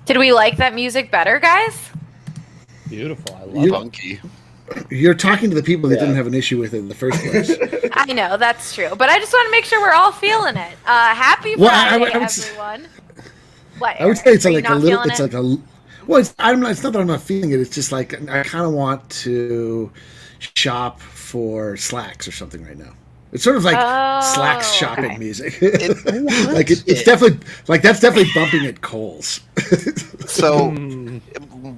Did we like that music better, guys? Beautiful. I love funky. You're talking to the people that didn't have an issue with it in the first place. I know, that's true. But I just want to make sure we're all feeling it. Happy Friday, everyone. What, I would say it's are you like a not little. feeling It's it? like a. Well, it's not that I'm not feeling it. It's just like I kind of want to shop for slacks or something right now. It's sort of like slacks shopping music. Like it's definitely like that's definitely bumping at Kohl's. So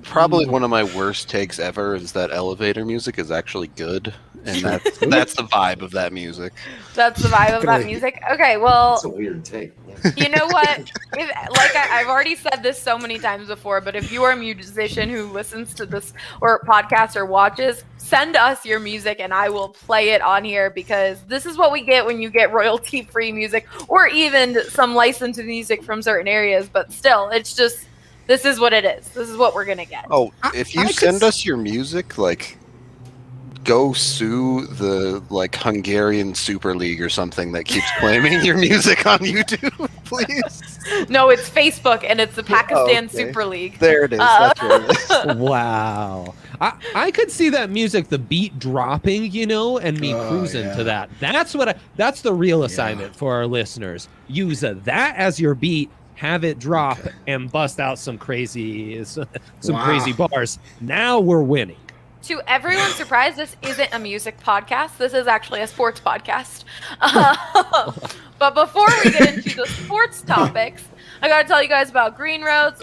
probably one of my worst takes ever is that elevator music is actually good, and that's the vibe of that music. That's the vibe of that music. Okay, well, That's a weird take. you know what? I've already said this so many times before, but if you are a musician who listens to this or podcast or watches, send us your music and I will play it on here, because this is what we get when you get royalty-free music or even some licensed music from certain areas. But still, it's just, this is what it is. This is what we're going to get. Oh, if you send us your music, like, go sue the Hungarian Super League or something that keeps claiming your music on YouTube, please. No, it's Facebook and it's the Pakistan Super League. There it is. That's where it is. Wow. I could see that music, the beat dropping, and me cruising to that. That's the real assignment for our listeners. Use that as your beat, have it drop, and bust out some crazy bars. Now we're winning. To everyone's surprise, this isn't a music podcast. This is actually a sports podcast. But before we get into the sports topics, I got to tell you guys about Green Roads.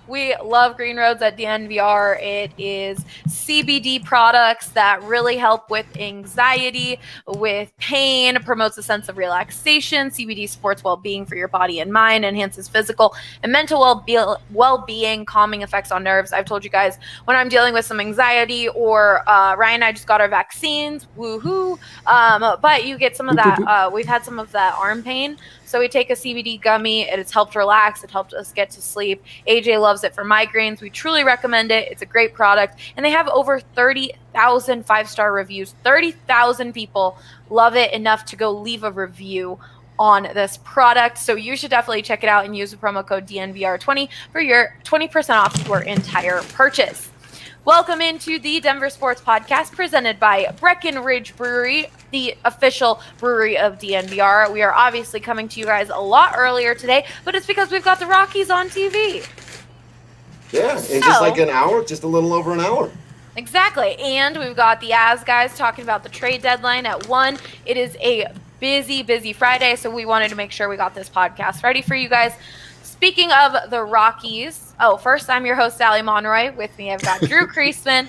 We love Green Roads at DNVR. It is CBD products that really help with anxiety, with pain, promotes a sense of relaxation. CBD supports well-being for your body and mind, enhances physical and mental well-being, calming effects on nerves. I've told you guys when I'm dealing with some anxiety, or Ryan and I just got our vaccines, woohoo. But you get some of that. We've had some of that arm pain. So we take a CBD gummy. It has helped relax. It helped us get to sleep. AJ loves it for migraines. We truly recommend it. It's a great product. And they have over 30,000 five-star reviews. 30,000 people love it enough to go leave a review on this product. So you should definitely check it out and use the promo code DNVR20 for your 20% off your entire purchase. Welcome into the Denver Sports Podcast presented by Breckenridge Brewery, the official brewery of DNVR. We are obviously coming to you guys a lot earlier today, but it's because we've got the Rockies on TV. Yeah, in just like an hour, just a little over an hour. Exactly. And we've got the As guys talking about the trade deadline at 1. It is a busy Friday, so we wanted to make sure we got this podcast ready for you guys. Speaking of the Rockies, first, I'm your host, Allie Monroy. With me, I've got Drew Kreisman,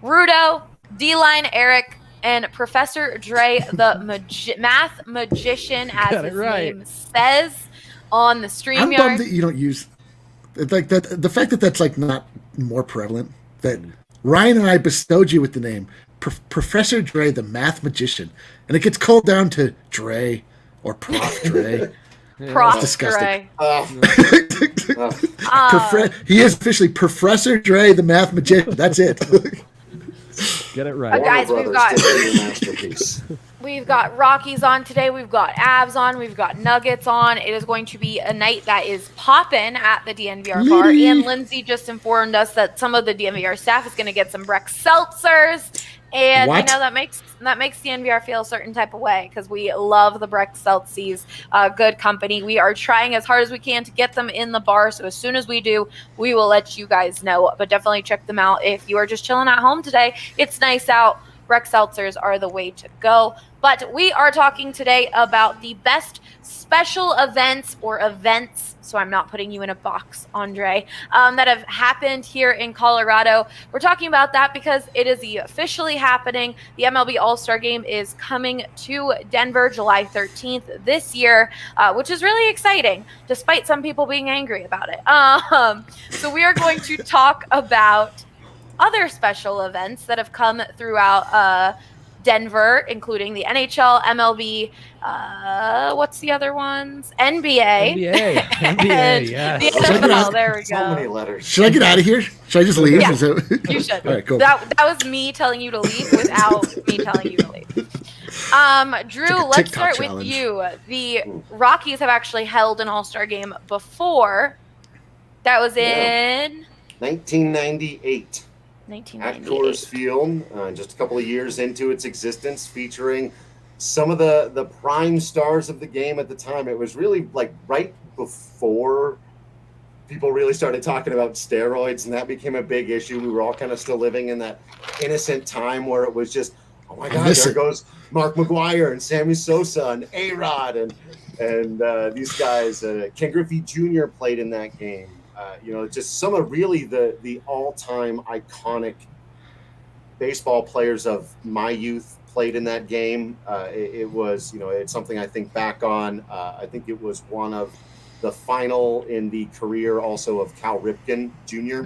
Rudo, D-Line Eric, and Professor Dre, the math magician, as his name says on the StreamYard. I'm bummed that you don't use like that. The fact that that's like not more prevalent. That Ryan and I bestowed you with the name Professor Dre, the math magician, and it gets called down to Dre or Prof Dre. Prof disgusting. Dre. He is officially Professor Dre, the math magician. That's it. Get it right. Guys, we've got Rockies on today. We've got Avs on. We've got Nuggets on. It is going to be a night that is popping at the DNVR bar. And Lindsay just informed us that some of the DNVR staff is going to get some Breck seltzers And What? that makes the DNVR feel a certain type of way because we love the Breck Celsius, good company. We are trying as hard as we can to get them in the bar. So as soon as we do, we will let you guys know. But definitely check them out if you are just chilling at home today. It's nice out. Breck Seltzers are the way to go. But we are talking today about the best special events, so I'm not putting you in a box, Andre, that have happened here in Colorado. We're talking about that because it is officially happening. The MLB All-Star Game is coming to Denver July 13th this year, which is really exciting, despite some people being angry about it. So we are going to talk about other special events that have come throughout Denver, including the NHL, MLB, what's the other ones? NBA. NBA, yes. The NFL, there we go. So many letters. Should I get out of here? Should I just leave? Yeah, Is that... you should. All right, cool. That was me telling you to leave without me telling you to leave. Drew, like a let's TikTok start challenge. with you. The Rockies have actually held an All-Star Game before. That was in 1998. At 1998. Coors Field, just a couple of years into its existence, featuring some of the prime stars of the game at the time. It was really like right before people really started talking about steroids, and that became a big issue. We were all kind of still living in that innocent time where it was just, oh my God, there goes Mark McGwire and Sammy Sosa and A-Rod and these guys. Ken Griffey Jr. played in that game. Just some of really the all-time iconic baseball players of my youth played in that game. It was, it's something I think back on. I think it was one of the final in the career also of Cal Ripken Jr.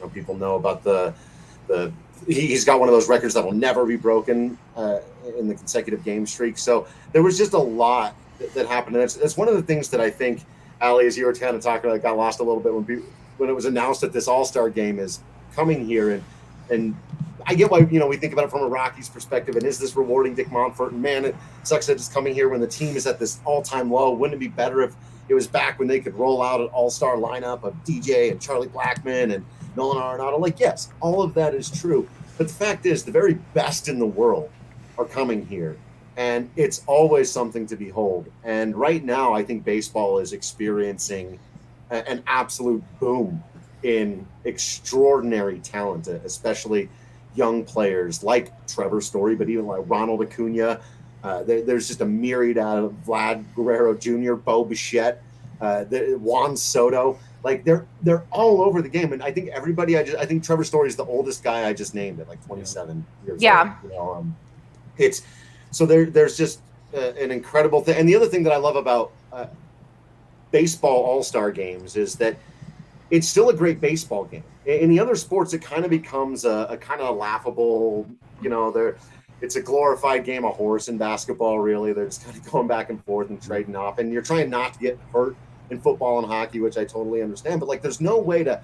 People know about he's got one of those records that will never be broken in the consecutive game streak. So there was just a lot that happened. And that's one of the things that I think, Ali, as you were kind of talking about, got lost a little bit when it was announced that this All-Star Game is coming here. And I get why, we think about it from a Rockies perspective. And is this rewarding Dick Monfort? And man, it sucks that it's coming here when the team is at this all-time low. Wouldn't it be better if it was back when they could roll out an all-star lineup of DJ and Charlie Blackmon and Nolan Arenado? Like, yes, all of that is true. But the fact is, the very best in the world are coming here. And it's always something to behold. And right now, I think baseball is experiencing an absolute boom in extraordinary talent, especially young players like Trevor Story, but even like Ronald Acuna. There's just a myriad out of Vlad Guerrero Jr., Bo Bichette, Juan Soto. Like they're all over the game. And I think I think Trevor Story is the oldest guy I just named at like 27 years old. So there's just an incredible thing. And the other thing that I love about baseball all-star games is that it's still a great baseball game. In the other sports, it kind of becomes a kind of laughable, it's a glorified game of horse in basketball, really. They're just kind of going back and forth and trading off. And you're trying not to get hurt in football and hockey, which I totally understand. But, there's no way to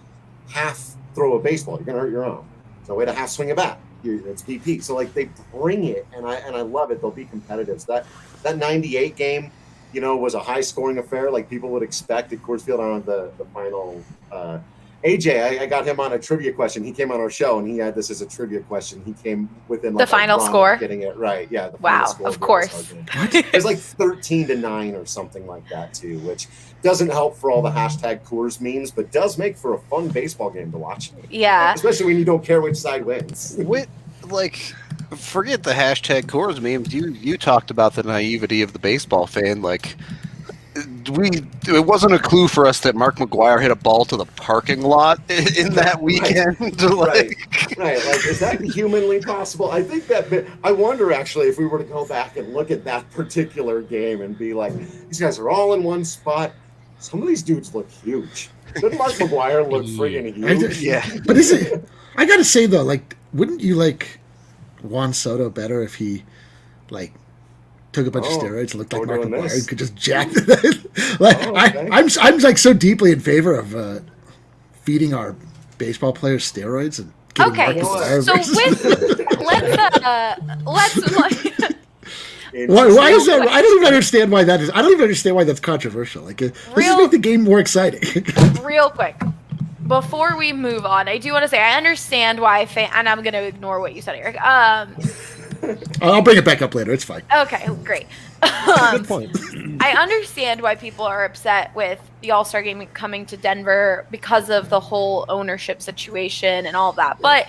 half throw a baseball. You're going to hurt your own. There's no way to half swing a bat. It's BP. So they bring it, and I love it. They'll be competitive. So that 98 game, was a high scoring affair like people would expect at Coors Field on the final. AJ, I got him on a trivia question. He came on our show, and he had this as a trivia question. He came within the final score, getting it right. Yeah. Wow. Of course. It was like 13-9 or something like that too, which doesn't help for all the hashtag Coors memes, but does make for a fun baseball game to watch. Yeah. Especially when you don't care which side wins. Forget the hashtag Coors memes. You talked about the naivety of the baseball fan. It wasn't a clue for us that Mark McGwire hit a ball to the parking lot in that weekend. Right. Is that humanly possible? I think I wonder actually if we were to go back and look at that particular game and be like, these guys are all in one spot. Some of these dudes look huge. Didn't Mark McGwire look friggin' huge? Yeah. But I gotta say though, wouldn't you like Juan Soto better if he took a bunch of steroids and looked like Mark McGwire and could just jack it? I'm so deeply in favor of feeding our baseball players steroids and getting Mark McGwire. So why is that? I don't even understand why that is. I don't even understand why that's controversial. Let's just make the game more exciting. Real quick. before we move on, I do want to say I understand why and I'm going to ignore what you said, Eric. I'll bring it back up later. It's fine. Okay, great. Good point. I understand why people are upset with the All-Star Game coming to Denver because of the whole ownership situation and all of that. But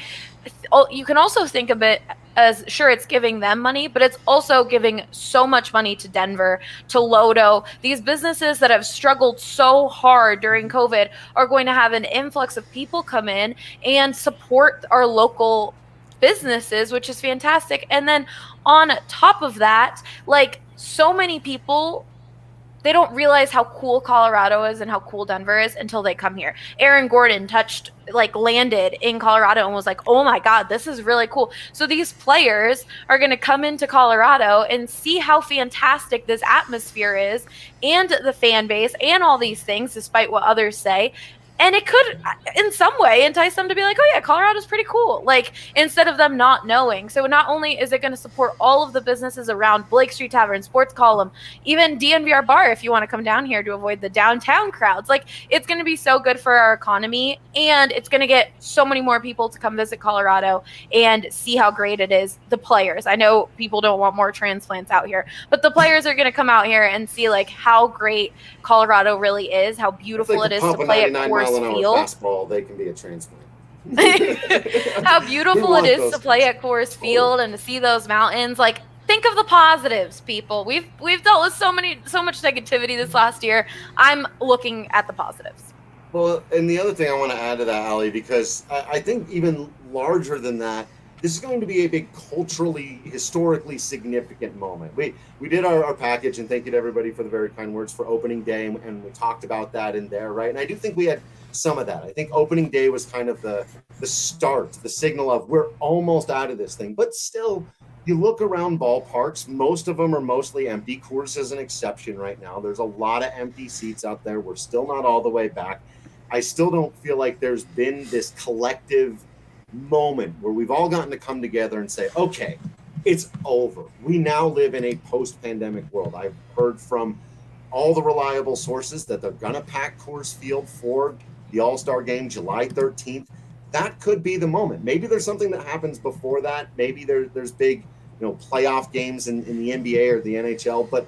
you can also think of it as, sure, it's giving them money, but it's also giving so much money to Denver, to Lodo. These businesses that have struggled so hard during COVID are going to have an influx of people come in and support our local businesses, which is fantastic. And then on top of that, like, so many people, they don't realize how cool Colorado is and how cool Denver is until they come here. Aaron Gordon landed in Colorado and was like, oh my God, this is really cool. So these players are going to come into Colorado and see how fantastic this atmosphere is and the fan base and all these things, despite what others say. And it could, in some way, entice them to be like, oh yeah, Colorado's pretty cool. Like, instead of them not knowing. So not only is it going to support all of the businesses around Blake Street Tavern, Sports Column, even DNVR Bar, if you want to come down here to avoid the downtown crowds. Like, it's going to be so good for our economy, and it's going to get so many more people to come visit Colorado and see how great it is. The players, I know people don't want more transplants out here, but the players are going to come out here and see like how great Colorado really is, how beautiful it is to play at Coors Field. Fastball, they can be a transplant. How beautiful it is to play at Coors Field and to see those mountains. Like, think of the positives, people. We've dealt with so much negativity this last year. I'm looking at the positives. Well, and the other thing I want to add to that, Ali, because I think even larger than that, this is going to be a big culturally, historically significant moment. We did our package, and thank you to everybody for the very kind words for opening day, and we talked about that in there, right? And I do think we had some of that. I think opening day was kind of the start, the signal of we're almost out of this thing. But still, you look around ballparks, most of them are mostly empty. Coors is an exception right now. There's a lot of empty seats out there. We're still not all the way back. I still don't feel like there's been this collective moment where we've all gotten to come together and say, okay, it's over. We now live in a post-pandemic world. I've heard from all the reliable sources that they're going to pack Coors Field for the All-Star Game, July 13th. That could be the moment. Maybe there's something that happens before that. Maybe there's big, playoff games in the NBA or the NHL. But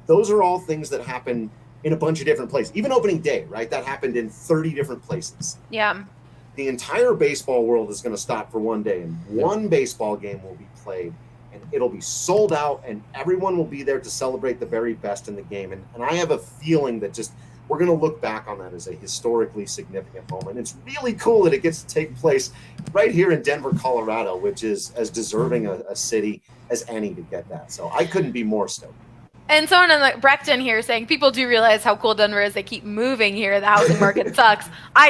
those are all things that happen in a bunch of different places. Even opening day, right? That happened in 30 different places. Yeah. The entire baseball world is going to stop for one day, and one baseball game will be played, and it'll be sold out, and everyone will be there to celebrate the very best in the game. And I have a feeling that we're going to look back on that as a historically significant moment. It's really cool that it gets to take place right here in Denver, Colorado, which is as deserving a city as any to get that. So I couldn't be more stoked. And someone in the Breckton here saying people do realize how cool Denver is. They keep moving here. The housing market sucks.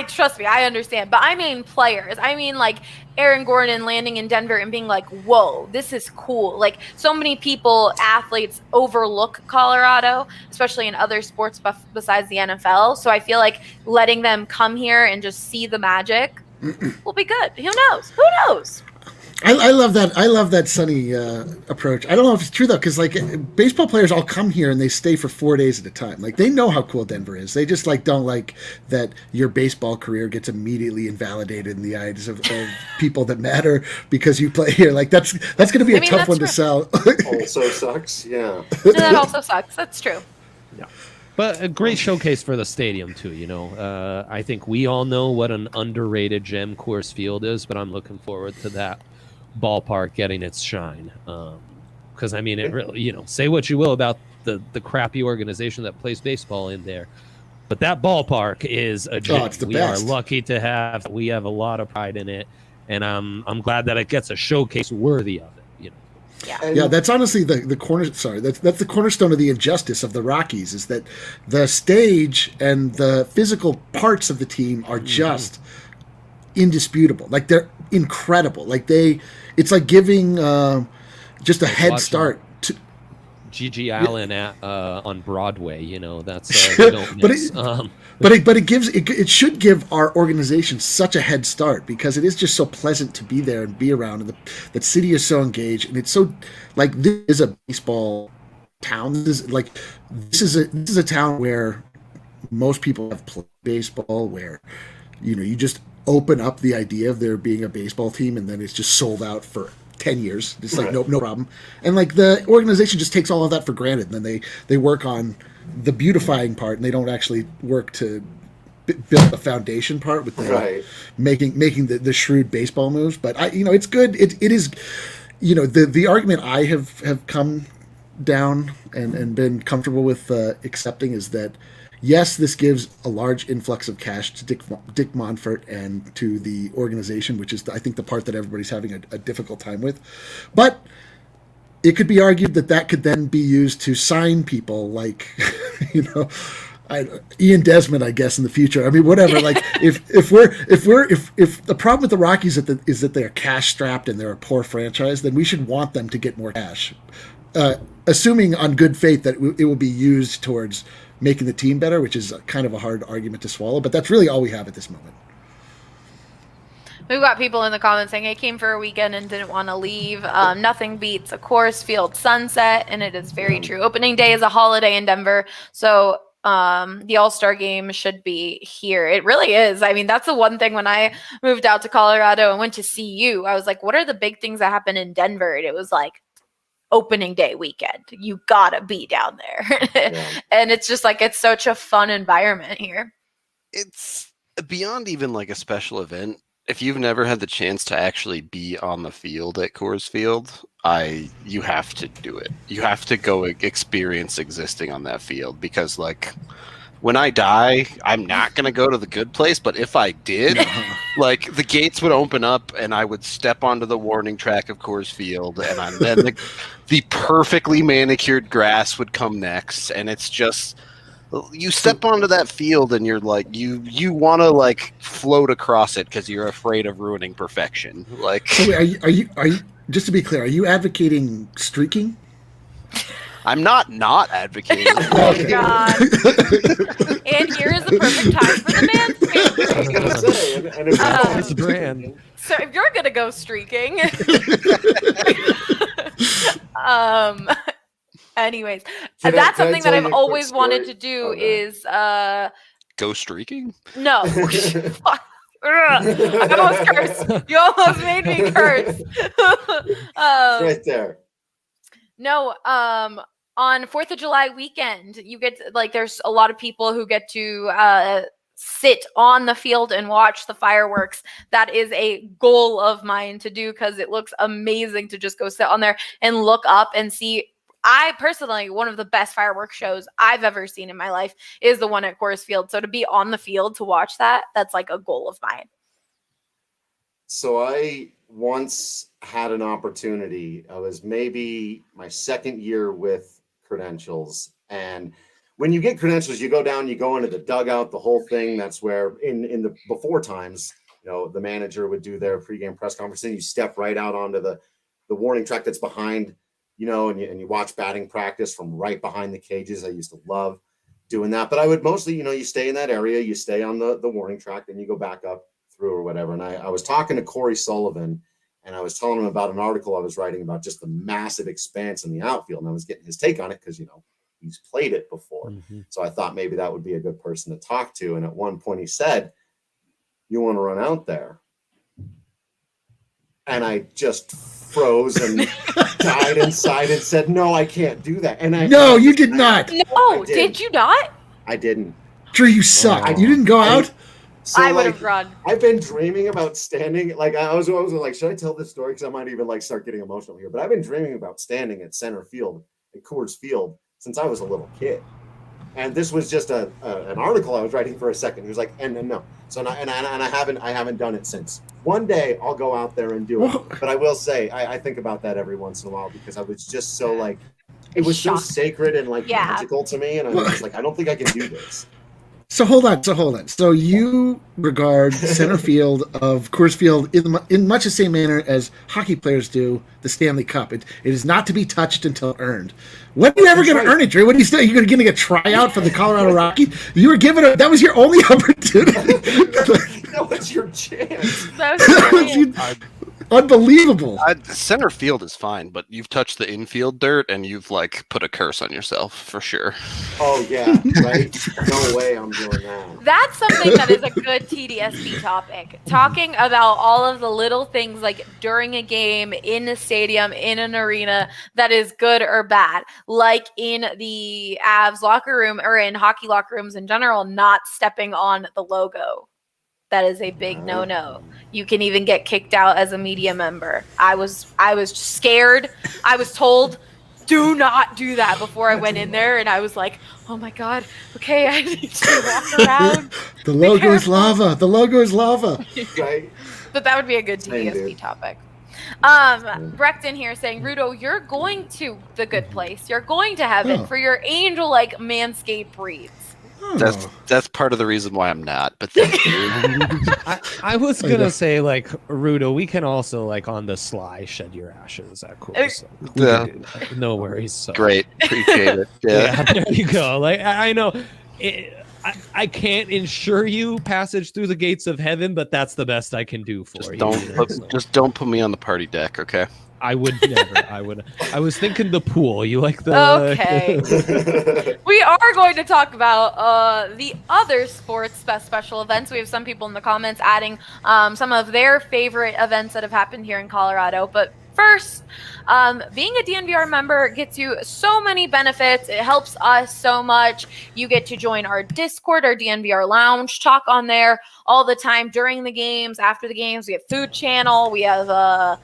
Trust me, I understand. But I mean players. I mean like Aaron Gordon landing in Denver and being like, whoa, this is cool. Like, so many people, athletes, overlook Colorado, especially in other sports besides the NFL. So I feel like letting them come here and just see the magic will be good. Who knows? Who knows? I love that. I love that sunny approach. I don't know if it's true though, because like baseball players all come here and they stay for 4 days at a time. Like, they know how cool Denver is. They just don't like that your baseball career gets immediately invalidated in the eyes of people that matter because you play here. Like, that's going to be a tough one to sell. Also sucks. Yeah. No, that also sucks. That's true. Yeah. But a great showcase for the stadium too. I think we all know what an underrated gem Coors Field is, but I'm looking forward to that ballpark getting its shine, because I mean, it really, say what you will about the crappy organization that plays baseball in there, but that ballpark is a gem. It's the we best. Are lucky to have. We have a lot of pride in it, and I'm glad that it gets a showcase worthy of it. Yeah, that's honestly the corner. Sorry, that's the cornerstone of the injustice of the Rockies, is that the stage and the physical parts of the team are just indisputable. Like, they're incredible. Like, it's like giving just a head start to Gigi Allen on Broadway. That's we don't miss. But it should give our organization such a head start, because it is just so pleasant to be there and be around, and that city is so engaged, and it's so like, this is a baseball town. This is a town where most people have played baseball, where you just open up the idea of there being a baseball team, and then it's just sold out for 10 years. It's like, no problem. And like the organization just takes all of that for granted. And then they work on the beautifying part, and they don't actually work to build the foundation part with the making the shrewd baseball moves. But it's good. It is, the argument I have come down and been comfortable with accepting is that, yes, this gives a large influx of cash to Dick Monfort and to the organization, which is, I think, the part that everybody's having a difficult time with. But it could be argued that could then be used to sign people like, Ian Desmond, I guess, in the future. I mean, whatever. Like, if the problem with the Rockies is that they're cash strapped and they're a poor franchise, then we should want them to get more cash, assuming on good faith that it will be used towards making the team better, which is kind of a hard argument to swallow, but that's really all we have at this moment. We've got people in the comments saying, I came for a weekend and didn't want to leave. Nothing beats a Coors Field sunset, and it is very true. Opening day is a holiday in Denver, so the All-Star game should be here. It really is. I mean, that's the one thing when I moved out to Colorado and went to CU, I was like, what are the big things that happen in Denver? And it was like, opening day weekend. You gotta be down there. And it's just like, it's such a fun environment here. It's beyond even like a special event. If you've never had the chance to actually be on the field at Coors Field, you have to do it. You have to go experience existing on that field, because like when I die, I'm not going to go to the good place, but if I did, like the gates would open up and I would step onto the warning track of Coors Field, and then the perfectly manicured grass would come next, and it's just, you step onto that field and you're like, you want to like float across it because you're afraid of ruining perfection. Like, so wait, are you just to be clear, are you advocating streaking? I'm not advocating. Oh God! And here is the perfect time for the mansplaining. So if you're gonna go streaking, anyways, that's something that I've always wanted to do. Is go streaking? No. Fuck. I almost cursed. You almost made me curse. Right there. No, on 4th of July weekend, you get there's a lot of people who get to sit on the field and watch the fireworks. That is a goal of mine to do, because it looks amazing to just go sit on there and look up and see. I personally, one of the best fireworks shows I've ever seen in my life is the one at Coors Field. So to be on the field to watch that's like a goal of mine. So I once had an opportunity. I was maybe my second year with credentials, and when you get credentials, you go down, you go into the dugout, the whole thing. That's where in the before times, the manager would do their pregame press conference, and you step right out onto the warning track that's behind, and you watch batting practice from right behind the cages. I used to love doing that, but I would mostly, you stay in that area, you stay on the warning track, then you go back up through or whatever. And I was talking to Corey Sullivan, and I was telling him about an article I was writing about just the massive expanse in the outfield. And I was getting his take on it because, he's played it before. Mm-hmm. So I thought maybe that would be a good person to talk to. And at one point he said, you want to run out there? And I just froze and died inside and said, no, I can't do that. And you did not. No, did you not? I didn't. Drew, you suck. You didn't go out? So, I would have run. I've been dreaming about standing. Like I was like, should I tell this story? Because I might even start getting emotional here. But I've been dreaming about standing at center field at Coors Field since I was a little kid. And this was just an article I was writing for a second. He was like, and no. So I haven't done it since. One day I'll go out there and do it. But I will say I think about that every once in a while, because I was just so it was so sacred and magical to me, and I was just like, I don't think I can do this. So hold on. So you regard center field of Coors Field in much the same manner as hockey players do the Stanley Cup. It is not to be touched until earned. When are you ever going to earn it, Drew? What are you still? You're going to get a tryout for the Colorado Rockies? You were given that was your only opportunity. That was your chance. Unbelievable. Center field is fine, but you've touched the infield dirt and you've like put a curse on yourself for sure. Oh yeah, right? No way I'm doing that. That's something that is a good TDSB topic. Talking about all of the little things like during a game, in a stadium, in an arena that is good or bad. Like in the Avs locker room or in hockey locker rooms in general, not stepping on the logo. That is a big no-no. You can even get kicked out as a media member. I was scared. I was told, do not do that before I went in there, and I was like, oh my god, okay, I need to walk around. The logo is lava. The logo is lava. Right? But that would be a good Same, TDSB dude. topic. Brecton here saying, Rudo, you're going to the good place. You're going to heaven Oh. for your angel-like manscaped breeds. Oh. That's part of the reason why I'm not. But thank you. I was gonna say like Rudo, we can also like on the sly shed your ashes at course. So we Yeah. can do that. No worries. So. Great, appreciate it. Yeah. Yeah, there you go. Like I know, I can't ensure you passage through the gates of heaven, but that's the best I can do for you. Just don't put me on the party deck, okay? I would never. I was thinking the pool. You like the? Okay. We are going to talk about the other sports special events. We have some people in the comments adding some of their favorite events that have happened here in Colorado. But first, being a DNVR member gets you so many benefits. It helps us so much. You get to join our Discord, our DNVR Lounge, talk on there all the time during the games, after the games. We have food channel. We have a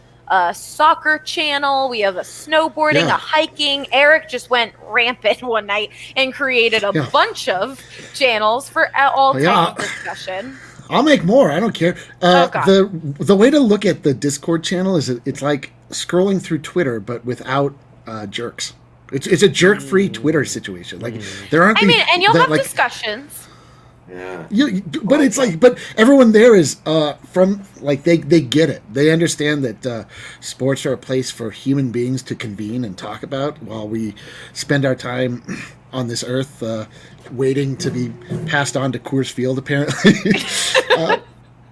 soccer channel, we have a snowboarding, a hiking. Eric just went rampant one night and created a bunch of channels for all types of discussion. I'll make more. I don't care. God. The way to look at the Discord channel is it's like scrolling through Twitter, but without jerks. It's a jerk-free Twitter situation. Like there aren't. And you'll have discussions. Yeah. But it's like, but everyone there is from like they get it. They understand that sports are a place for human beings to convene and talk about while we spend our time on this earth waiting to be passed on to Coors Field, apparently.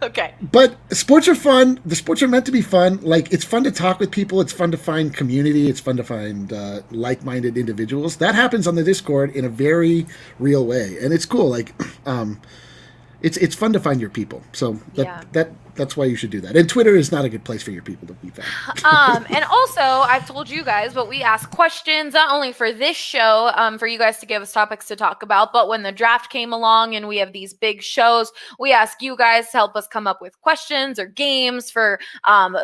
Okay. But sports are fun. The sports are meant to be fun. Like, it's fun to talk with people. It's fun to find community. It's fun to find like-minded individuals. That happens on the Discord in a very real way, and it's cool. Like, it's fun to find your people. So that's why you should do that. And Twitter is not a good place for your people to be found. And also, I've told you guys, but we ask questions not only for this show, for you guys to give us topics to talk about, but when the draft came along and we have these big shows, we ask you guys to help us come up with questions or games for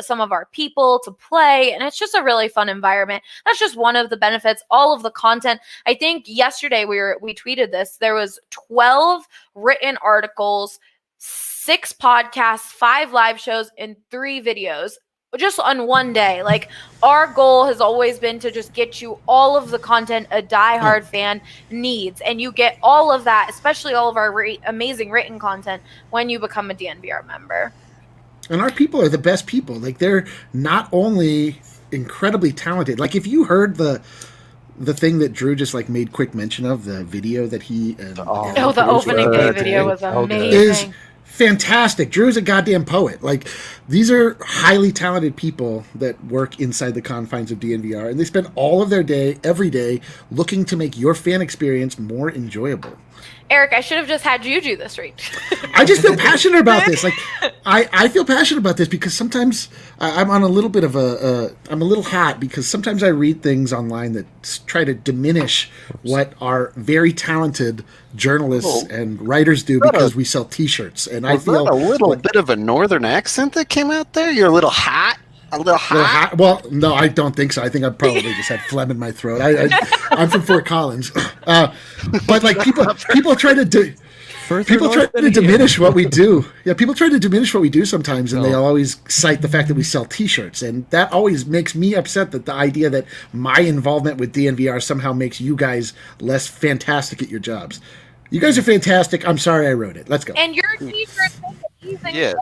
some of our people to play. And it's just a really fun environment. That's just one of the benefits. All of the content. I think yesterday we tweeted this. There was 12 written articles, 6 podcasts, 5 live shows, and 3 videos just on one day. Like, our goal has always been to just get you all of the content a diehard fan needs. And you get all of that, especially all of our amazing written content, when you become a DNVR member. And our people are the best people. Like, they're not only incredibly talented. Like, if you heard the thing that Drew just like made quick mention of, the video that he and the opening day video was amazing. Is fantastic. Drew's a goddamn poet. Like, these are highly talented people that work inside the confines of DNVR, and they spend all of their day, every day, looking to make your fan experience more enjoyable. Eric, I should have just had you do this read. I just feel passionate about this. Like, I feel passionate about this because sometimes I'm on a little bit of I'm a little hot because sometimes I read things online that try to diminish what our very talented journalists and writers do because we sell T-shirts. And I feel a little bit of a northern accent that came out there. You're a little hot. A little hot? Well, no, I don't think so. I think I probably just had phlegm in my throat. I'm from Fort Collins, but like people try to diminish what we do. Yeah, people try to diminish what we do sometimes, and they always cite the fact that we sell T-shirts, and that always makes me upset. That the idea that my involvement with DNVR somehow makes you guys less fantastic at your jobs. You guys are fantastic. I'm sorry I wrote it. Let's go. And your T-shirts are amazing.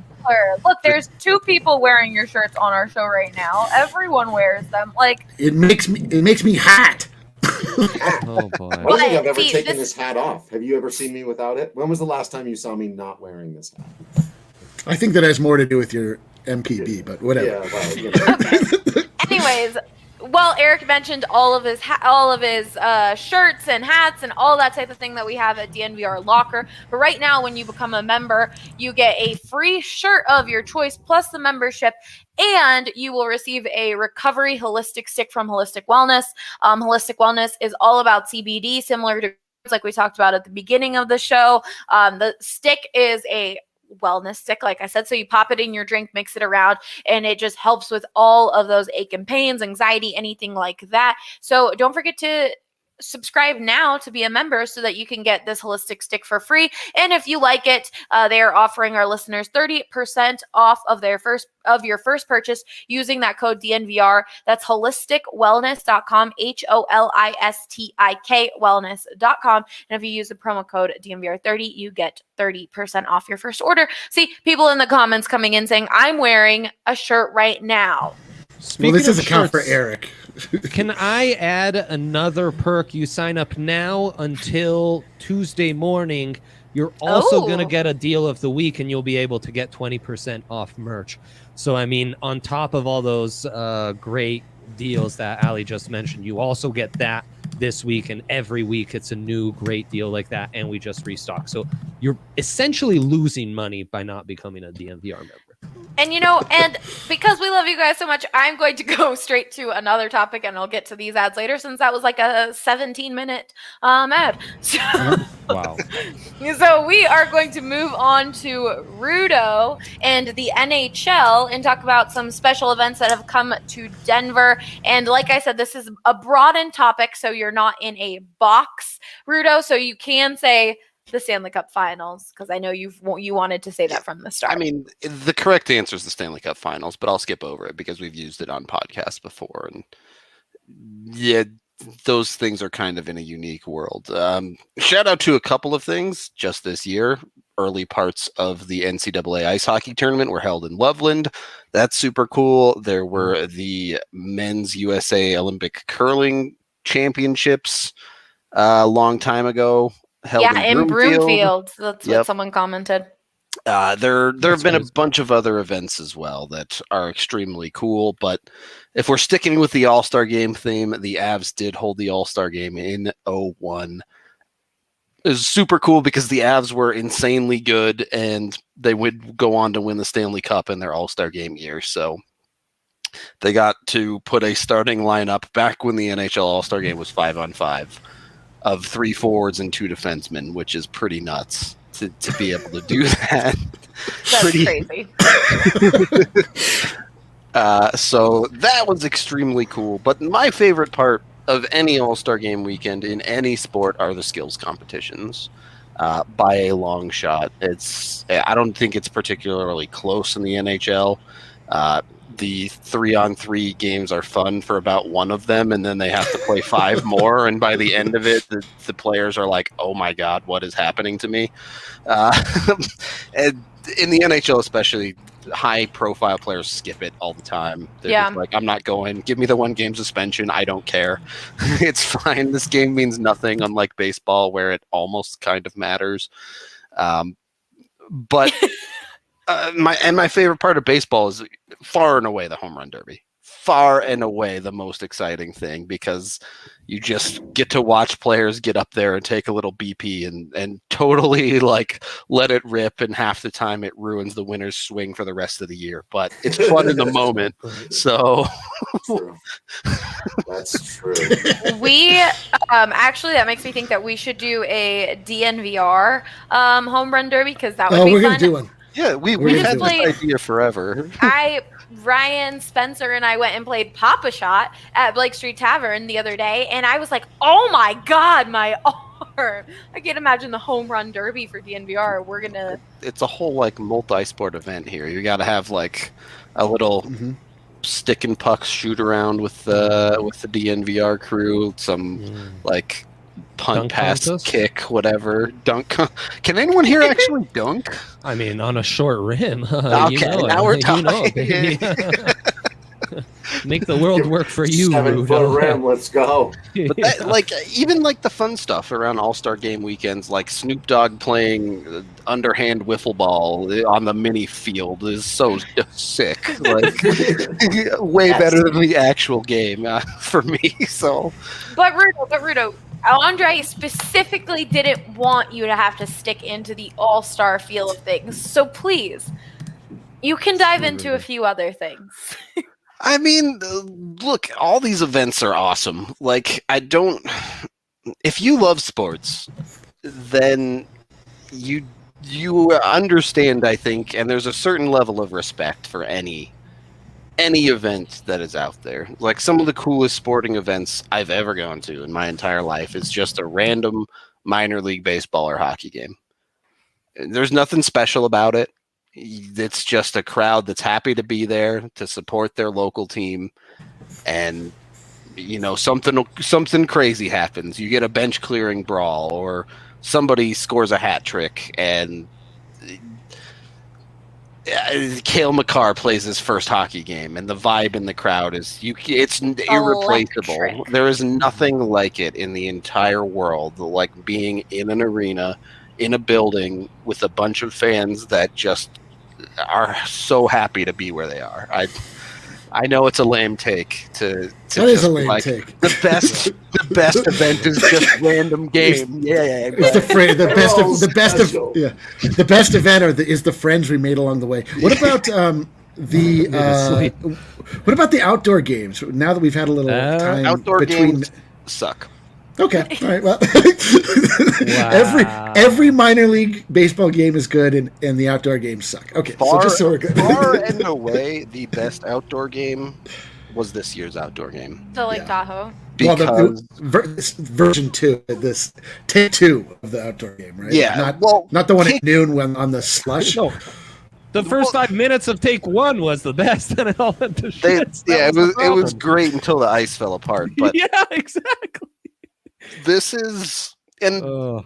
Look, there's 2 people wearing your shirts on our show right now. Everyone wears them. Like, it makes me hot. Oh boy! I don't think I've ever taken this hat off. Have you ever seen me without it? When was the last time you saw me not wearing this hat? I think that has more to do with your MPB, but whatever. Yeah, well, you know. Okay. Anyways, well, Eric mentioned all of his shirts and hats and all that type of thing that we have at DNVR Locker. But right now, when you become a member, you get a free shirt of your choice plus the membership, and you will receive a recovery holistic stick from Holistic Wellness. Holistic Wellness is all about CBD, similar to like we talked about at the beginning of the show. The stick is a wellness stick, like I said, so you pop it in your drink, mix it around, and it just helps with all of those ache and pains, anxiety, anything like that. So don't forget to subscribe now to be a member so that you can get this holistic stick for free. And if you like it, they are offering our listeners 30% off of your first purchase using that code DNVR. That's holisticwellness.com, HOLISTIK wellness.com. And if you use the promo code DNVR30, you get 30% off your first order. See people in the comments coming in saying, I'm wearing a shirt right now. Well, this doesn't count for Eric. Can I add another perk? You sign up now until Tuesday morning. You're also going to get a deal of the week, and you'll be able to get 20% off merch. So, I mean, on top of all those great deals that Ali just mentioned, you also get that this week, and every week it's a new great deal like that, and we just restock. So you're essentially losing money by not becoming a DNVR member. And and because we love you guys so much, I'm going to go straight to another topic, and I'll get to these ads later since that was like a 17-minute ad. So, wow. So we are going to move on to Rudo and the NHL and talk about some special events that have come to Denver. And like I said, this is a broadened topic, so you're not in a box, Rudo. So you can say the Stanley Cup Finals, because I know you wanted to say that from the start. I mean, the correct answer is the Stanley Cup Finals, but I'll skip over it because we've used it on podcasts before, and yeah, those things are kind of in a unique world. Shout out to a couple of things just this year. Early parts of the NCAA ice hockey tournament were held in Loveland. That's super cool. There were the Men's USA Olympic Curling Championships a long time ago. In Broomfield. That's what someone commented. There have been a bunch of other events as well that are extremely cool, but if we're sticking with the All-Star Game theme, the Avs did hold the All-Star Game in 2001. It was super cool because the Avs were insanely good, and they would go on to win the Stanley Cup in their All-Star Game year, so they got to put a starting lineup back when the NHL All-Star Game was 5-on-5. Of 3 forwards and 2 defensemen, which is pretty nuts to be able to do that. That's crazy. So that was extremely cool. But my favorite part of any All-Star Game weekend in any sport are the skills competitions. By a long shot. I don't think it's particularly close in the NHL. The 3-on-3 games are fun for about one of them, and then they have to play 5 more. And by the end of it, the players are like, "Oh my God, what is happening to me?" And in the NHL, especially, high-profile players skip it all the time. They're just like, "I'm not going. Give me the 1-game suspension. I don't care. It's fine. This game means nothing." Unlike baseball, where it almost kind of matters. But my favorite part of baseball is far and away the home run derby. Far and away the most exciting thing, because you just get to watch players get up there and take a little BP and totally like let it rip, and half the time it ruins the winner's swing for the rest of the year. But it's fun in the moment. So That's true. We actually, that makes me think that we should do a DNVR home run derby, because that would be we're fun. gonna do one. Yeah, we've had this idea forever. Ryan, Spencer, and I went and played Papa Shot at Blake Street Tavern the other day, and I was like, "Oh my God, my arm!" I can't imagine the home run derby for DNVR. It's a whole like multi-sport event here. You got to have like a little stick and puck shoot around with the DNVR crew. Some like punt, dunk pass, contest? kick, whatever. Dunk. Can anyone here actually dunk? I mean, on a short rim. Okay, now we're talking. baby. Make the world work for you, 7-foot Rudo. rim, let's go. But that, like, even like the fun stuff around All-Star Game weekends, like Snoop Dogg playing underhand wiffle ball on the mini field is so sick. Like, way better than the actual game for me. So, But Rudo, Andre specifically didn't want you to have to stick into the all-star feel of things. So please, you can dive into a few other things. I mean, look, all these events are awesome. Like, if you love sports, then you understand, I think, and there's a certain level of respect for any event that is out there. Like, some of the coolest sporting events I've ever gone to in my entire life is just a random minor league baseball or hockey game. There's nothing special about it. It's just a crowd that's happy to be there to support their local team, and something crazy happens. You get a bench clearing brawl, or somebody scores a hat trick, and Cale Makar plays his first hockey game, and the vibe in the crowd it's irreplaceable. Electric. There is nothing like it in the entire world, like being in an arena, in a building with a bunch of fans that just are so happy to be where they are. I know it's a lame take to That is a lame take. The best event is just random game. Yeah. It's the best event is the friends we made along the way. What about what about the outdoor games? Now that we've had a little time outdoor between games suck. Okay, all right. Well, Wow. every minor league baseball game is good, and the outdoor games suck. Okay, so just so we're good. Far and away, the best outdoor game was this year's outdoor game. So Lake Yeah. Tahoe. Because This version 2, this take 2 of the outdoor game, right? Yeah, not the one at noon when on the slush. No. The first 5 minutes of take 1 was the best, and it all went to shit. it was great until the ice fell apart. But Yeah, exactly. this is the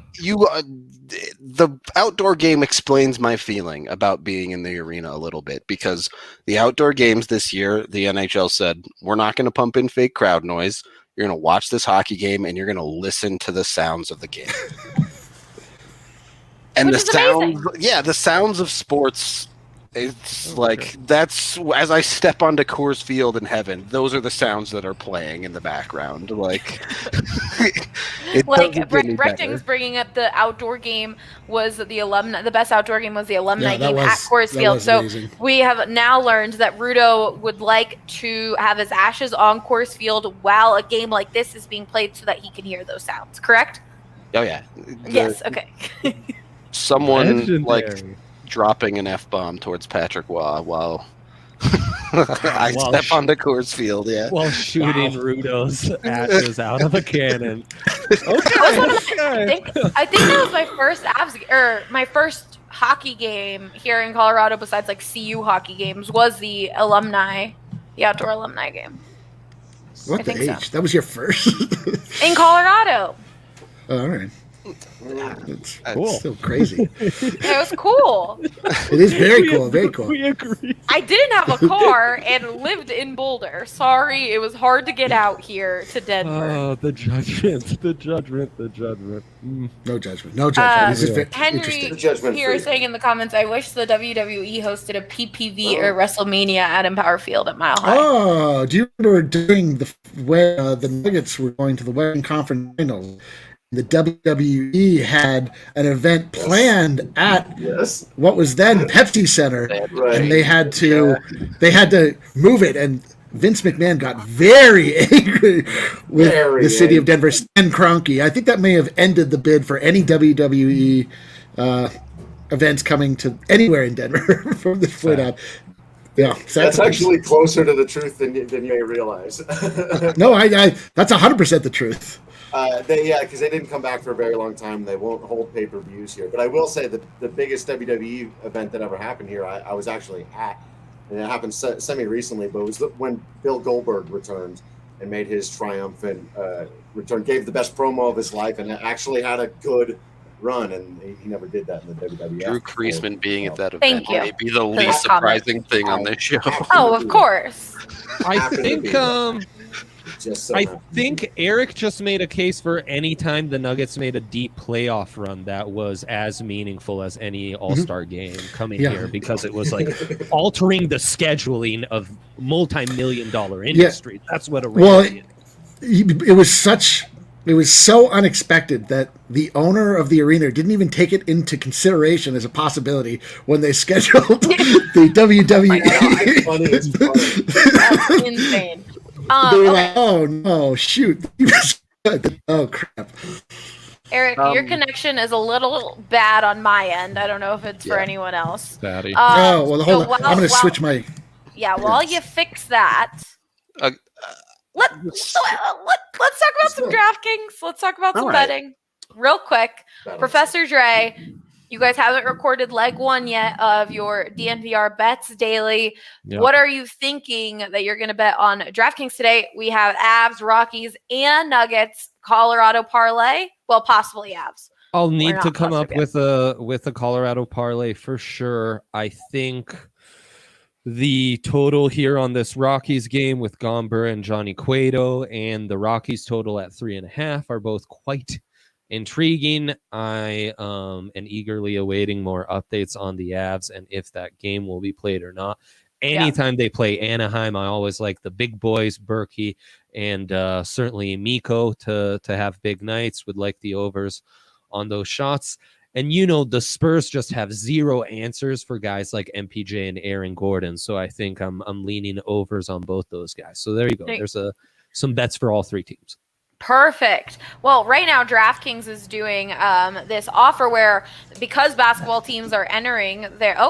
outdoor game explains my feeling about being in the arena a little bit, because the outdoor games this year, the NHL said, we're not going to pump in fake crowd noise. You're going to watch this hockey game and you're going to listen to the sounds of the game. And Which the is sounds, amazing. the sounds of sports. It's that's as I step onto Coors Field in heaven. Those are the sounds that are playing in the background. Like, Recting's bringing up the outdoor game was the alumni. The best outdoor game was the alumni game at Coors Field. So amazing. we have now learned that Rudo would like to have his ashes on Coors Field while a game like this is being played, so that he can hear those sounds. Correct? Oh yeah. Yes. Okay. Someone like Legendary. dropping an F-bomb towards Patrick Waugh while I step onto Coors Field. Yeah. While shooting Rudo's ashes out of a cannon. I think that was my first my first hockey game here in Colorado, besides like CU hockey games, was the outdoor alumni game What I the think so. H? That was your first? in Colorado. Oh, all right. It's Cool. still crazy. It was cool. It is very cool. Very cool. We agree. I didn't have a car and lived in Boulder. Sorry, it was hard to get out here to Denver. Oh, the judgment. The judgment. Mm. No judgment. No judgment. This is very Henry interesting. Judgment here free. saying in the comments, I wish the WWE hosted a PPV or WrestleMania at Empower Field at Mile High. Oh, do you remember during the Nuggets were going to the Western Conference Finals? The WWE had an event planned at what was then Pepsi Center, and they had to move it. And Vince McMahon got very angry with the city of Denver. Stan Kroenke. I think that may have ended the bid for any WWE events coming to anywhere in Denver from this point on. Yeah, that's actually closer to the truth than you may realize. No, that's 100% the truth. Because they didn't come back for a very long time. They won't hold pay-per-views here. But I will say that the biggest WWE event that ever happened here, I was actually at, and it happened semi-recently, but it was when Bill Goldberg returned and made his triumphant return, gave the best promo of his life, and actually had a good run, and he never did that in the WWF. Drew Kreisman being at that Thank event you may be the for least that comment. surprising thing on this show. Oh, of course. I Happened to think be there. Just so I happened. think Eric just made a case for any time the Nuggets made a deep playoff run that was as meaningful as any All-Star game coming here, because it was like altering the scheduling of multi-million-dollar industries. That's what it really is. It was so unexpected that the owner of the arena didn't even take it into consideration as a possibility when they scheduled the WWE. It's funny, it's funny. That's insane. They were Okay. like, oh no, shoot. Oh crap. Eric, your connection is a little bad on my end. I don't know if it's for anyone else. Fatty. Oh, well, hold on. so I'm going to switch my... Yeah, while you fix that, let's talk about some DraftKings. Let's talk about some All right. betting real quick. Professor Dre, you guys haven't recorded leg one yet of your DNVR bets daily. Yep. What are you thinking that you're going to bet on DraftKings today? We have Avs, Rockies, and Nuggets, Colorado parlay. Well, possibly Avs. I'll need not to come up positive with a Colorado parlay for sure. I think the total here on this Rockies game with Gomber and Johnny Cueto and the Rockies total at 3.5 are both quite intriguing. I am eagerly awaiting more updates on the Avs and if that game will be played or not. Anytime they play Anaheim, I always like the big boys, Berkey and certainly Miko to have big nights. Would like the overs on those shots. And the Spurs just have zero answers for guys like MPJ and Aaron Gordon. So I think I'm leaning overs on both those guys. So there you go. There's some bets for all three teams. Perfect. Well, right now DraftKings is doing this offer where because basketball teams are entering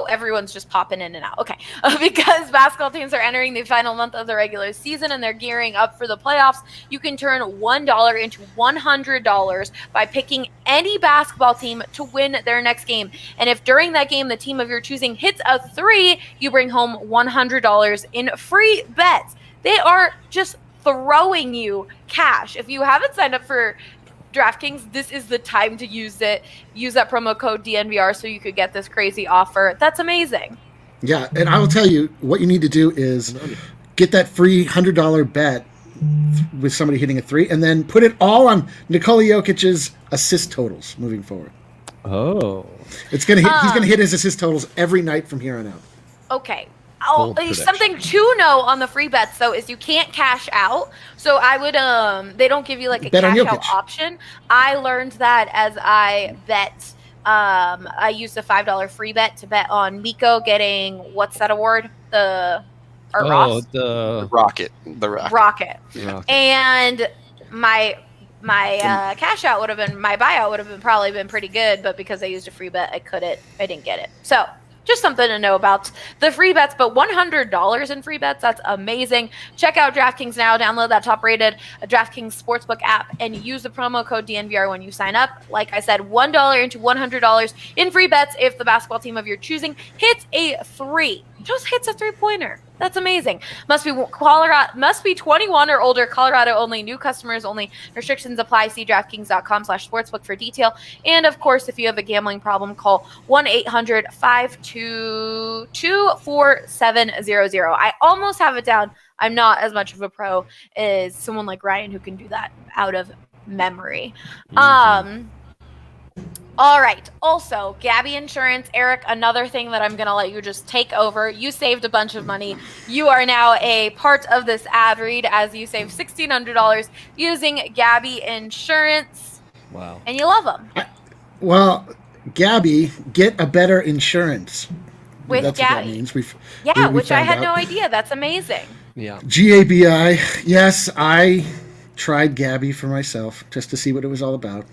everyone's just popping in and out. Okay. Because basketball teams are entering the final month of the regular season and they're gearing up for the playoffs, you can turn $1 into $100 by picking any basketball team to win their next game. And if during that game the team of your choosing hits a 3, you bring home $100 in free bets. They are just throwing you cash. If you haven't signed up for DraftKings, this is the time to use it. Use that promo code DNVR so you could get this crazy offer. That's amazing. Yeah, and I will tell you what you need to do is get that free $100 bet with somebody hitting a 3 and then put it all on Nikola Jokic's assist totals moving forward. Oh. It's going to hit he's going to hit his assist totals every night from here on out. Okay. Something to know on the free bets though is you can't cash out. So I would they don't give you like a Bet on cash out Jokic. option. I learned that as I bet I used a $5 free bet to bet on Miko getting what's that award? Ross? The Rocket. Rocket. And my cash out would have been my buyout would have probably been pretty good, but because I used a free bet, I didn't get it. So just something to know about the free bets, but $100 in free bets, that's amazing. Check out DraftKings now. Download that top-rated DraftKings Sportsbook app and use the promo code DNVR when you sign up. Like I said, $1 into $100 in free bets if the basketball team of your choosing hits a 3. Just hits a 3-pointer. That's amazing. Must be 21 or older. Colorado only. New customers only. Restrictions apply. See DraftKings.com/sportsbook for detail. And of course, if you have a gambling problem, call 1-800-522-4700. I almost have it down. I'm not as much of a pro as someone like Ryan who can do that out of memory. All right. Also, Gabby Insurance. Eric, another thing that I'm going to let you just take over. You saved a bunch of money. You are now a part of this ad read as you save $1,600 using Gabby Insurance. Wow. And you love them. Well, Gabby, get a better insurance. With That's Gabby. what that means. Which I found had out. no idea. That's amazing. Yeah. GABI. Yes, I tried Gabby for myself just to see what it was all about.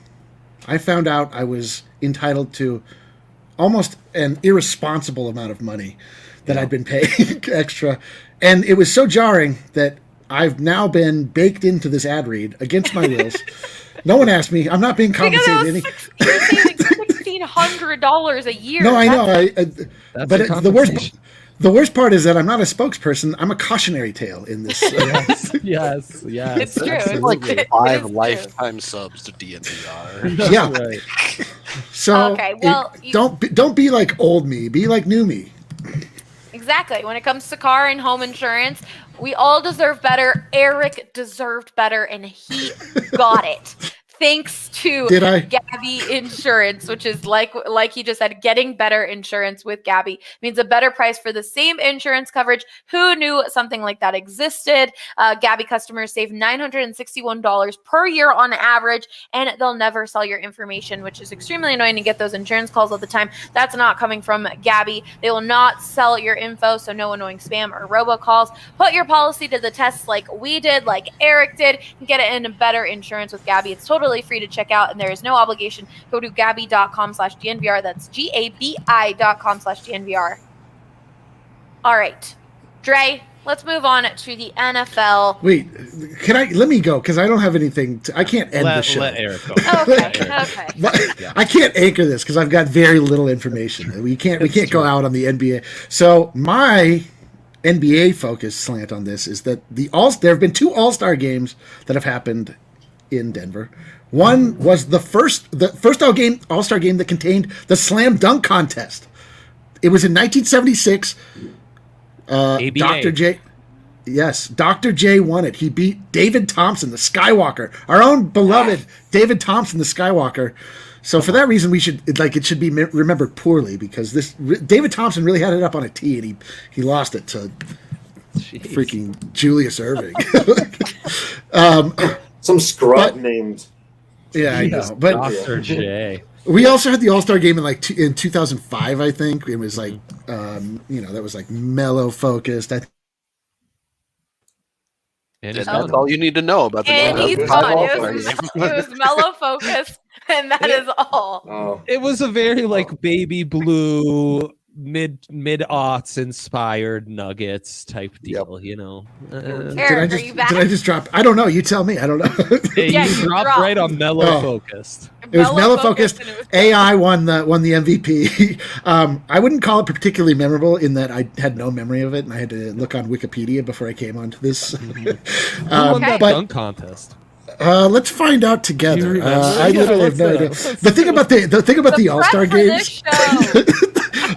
I found out I was entitled to almost an irresponsible amount of money that I'd been paying extra. And it was so jarring that I've now been baked into this ad read against my wills. No one asked me. I'm not being compensated. You're saving $1,600 a year. No, I know. That's But a the worst part is that I'm not a spokesperson. I'm a cautionary tale in this. Yes. It's true. absolutely. Like 5 true. lifetime subs to DNVR. Yeah. Right. So Okay, well, don't be like old me. Be like new me. exactly. When it comes to car and home insurance, we all deserve better. Eric deserved better, and he got it. Thanks to Did I? Gabby Insurance, which is like he just said, getting better insurance with Gabby means a better price for the same insurance coverage. Who knew something like that existed? Gabby customers save $961 per year on average, and they'll never sell your information, which is extremely annoying to get those insurance calls all the time. That's not coming from Gabby. They will not sell your info, so no annoying spam or robocalls. Put your policy to the test like we did, like Eric did, and get it in better insurance with Gabby. It's totally free to check out, and there is no obligation. Go to gabby.com/DNVR. That's GABI.com/DNVR. All right, Dre, let's move on to the NFL. Wait, let me go because I don't have anything. I can't end the show. Let Eric go. Okay. I can't anchor this because I've got very little information. We can't go out on the NBA. So my NBA focus slant on this is that there have been 2 All-Star games that have happened in Denver. One was the first All-Star game that contained the slam dunk contest. It was in 1976. Dr. J. Yes, Dr. J won it. He beat David Thompson, the Skywalker, our own beloved David Thompson, the Skywalker. So for that reason, it should be remembered poorly because David Thompson really had it up on a tee and he lost it to freaking Julius Erving. Some scrub named. Yeah, I know. But Dr. J. We also had the All-Star game in 2005, I think. It was like, that was like mellow focused. And that's all you need to know about the And he's game. gone. It was mellow focus, and that is all. Oh. It was a very like baby blue mid-aughts inspired Nuggets type deal, you know. Eric, are you back? Did I just drop? I don't know. You tell me. I don't know. Yeah, you you dropped dropped. right on mellow focused. It was mellow focused. and it was- AI won the MVP. I wouldn't call it particularly memorable in that I had no memory of it, and I had to look on Wikipedia before I came onto this. Who won that dunk contest? Let's find out together. I literally have no idea. The thing about the All-Star games.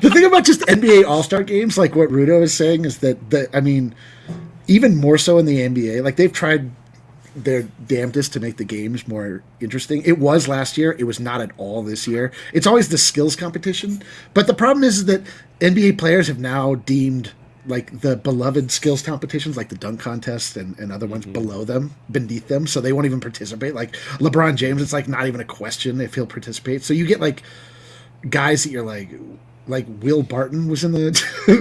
The thing about just NBA All-Star games, like what Rudo is saying, is that even more so in the NBA, like they've tried their damnedest to make the games more interesting. It was last year. It was not at all this year. It's always the skills competition. But the problem is that NBA players have now deemed like the beloved skills competitions, like the dunk contest and other ones beneath them. So they won't even participate. Like LeBron James, it's like not even a question if he'll participate. So you get like guys that you're like Will Barton was in the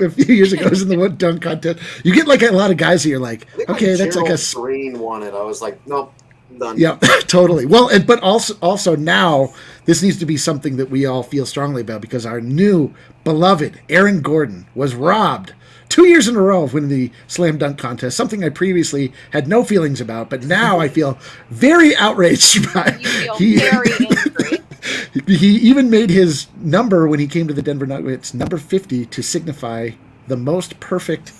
a few years ago was in the dunk contest. You get like a lot of guys that you're like, okay, that's like a Green won it. I was like, nope, done. Yeah, totally. Well, but also now this needs to be something that we all feel strongly about because our new beloved Aaron Gordon was robbed 2 years in a row of winning the slam dunk contest. Something I previously had no feelings about, but now I feel very outraged by. You feel very angry. He even made his number when he came to the Denver Nuggets, number 50, to signify the most perfect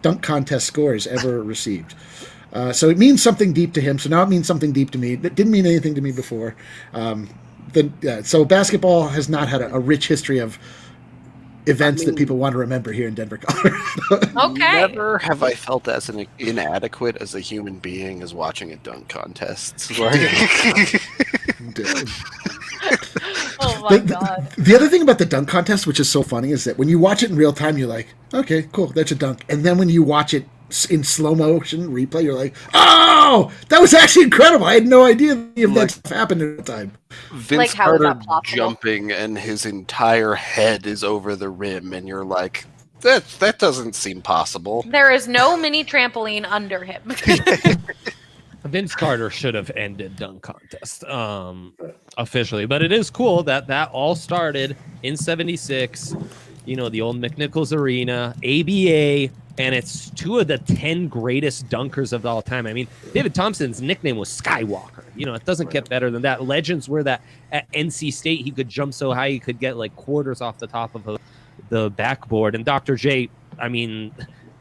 dunk contest scores ever received. So it means something deep to him. So now it means something deep to me. It didn't mean anything to me before. So basketball has not had a rich history of events that people want to remember here in Denver, Colorado. Okay. Never have I felt as inadequate as a human being as watching a dunk contest. Like, Oh my god. The other thing about the dunk contest, which is so funny, is that when you watch it in real time, you're like, okay, cool, that's a dunk. And then when you watch it in slow motion replay, you're like, oh, that was actually incredible. I had no idea if that stuff happened at the time. Vince Like, how is Carter that possible? jumping and his entire head is over the rim, and you're like, that doesn't seem possible. There is no mini trampoline under him. Vince Carter should have ended dunk contest officially, but it is cool that all started in '76. You know, the old McNichols Arena, ABA, and it's 2 of the 10 greatest dunkers of all time. I mean, David Thompson's nickname was Skywalker. You know, it doesn't get better than that. Legends were that at NC State he could jump so high he could get like quarters off the top of the backboard. And Dr. J, I mean,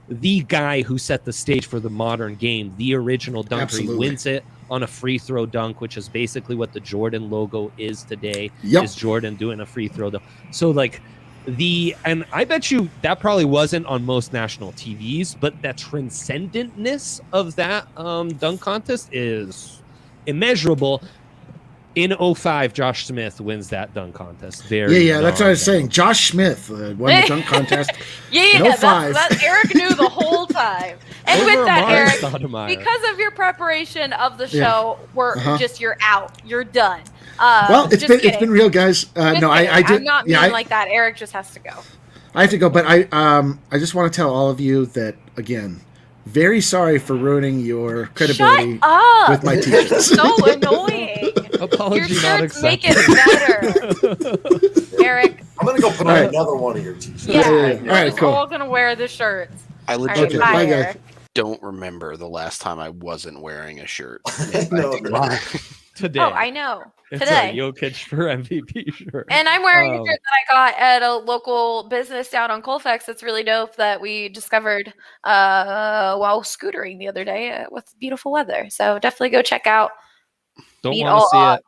the guy who set the stage for the modern game, the original dunker. Absolutely. He wins it on a free throw dunk, which is basically what the Jordan logo is today. Yep. Is Jordan doing a free throw dunk. So like and I bet you that probably wasn't on most national TVs, but that transcendentness of that dunk contest is immeasurable. In 05, Josh Smith wins that dunk contest. Yeah, that's what I was saying. Josh Smith won the dunk contest in 05. That's Eric knew the whole time. And Over with that, Amari Eric, Stoudemire. because of your preparation of the Yeah. show, you're out. You're done. Well, it's been real, guys. No, I did. I'm not mean like that. Eric just has to go. I have to go, but I just want to tell all of you that, again, very sorry for ruining your credibility Shut up. with my teachers. So annoying. Apology Your not shirts make accepted. it better. Eric. I'm gonna go put on All right. another one of your t-shirts. Yeah. All right, We're cool. all gonna wear the shirts. I All right, legit Okay, bye, bye, guys. Eric. don't remember the last time I wasn't wearing a shirt. No, Today. Oh, I know. It's Today. a Jokic for MVP shirt. And I'm wearing a Um, shirt that I got at a local business down on Colfax. It's really dope that we discovered while scootering the other day with beautiful weather. So definitely go check out. Don't Meet want all to see it. odds.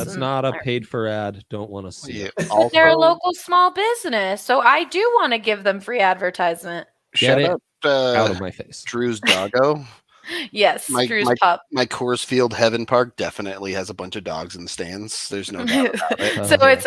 That's not a paid for ad. Don't want to see Yeah, it. also, They're a local small business, so I do want to give them free advertisement. Get shout it out out of my face. Drew's doggo. Yes, My- Drew's my- pup. My Coors Field Heaven Park definitely has a bunch of dogs in the stands. There's no doubt about it. So it's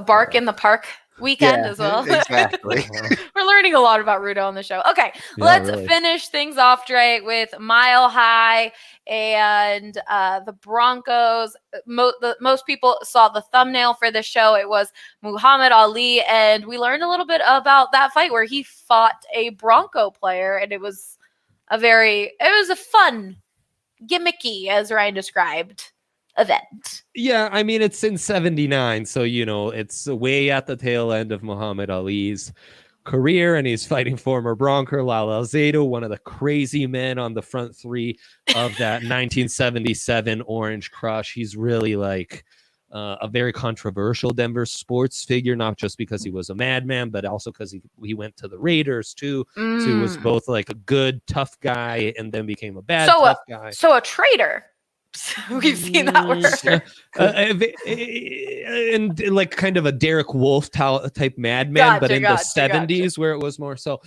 Bark in the Park weekend Yeah, as well. exactly. We're learning a lot about Rudo on the show. Okay, Yeah, let's really. finish things off, Dre, with Mile High and the Broncos. Most people saw the thumbnail for the show. It was Muhammad Ali, and we learned a little bit about that fight where he fought a Bronco player, and it was a fun, gimmicky, as Ryan described, event. Yeah, I mean, it's in 79, so, it's way at the tail end of Muhammad Ali's career, and he's fighting former Bronco Lal Alzado, one of the crazy men on the front three of that 1977 Orange Crush. He's really like a very controversial Denver sports figure, not just because he was a madman, but also because he went to the Raiders too. So he was both like a good, tough guy and then became a bad, tough guy. So a traitor. We've seen that word. And like kind of a Derek Wolf type madman, but in the 70s where it was more so.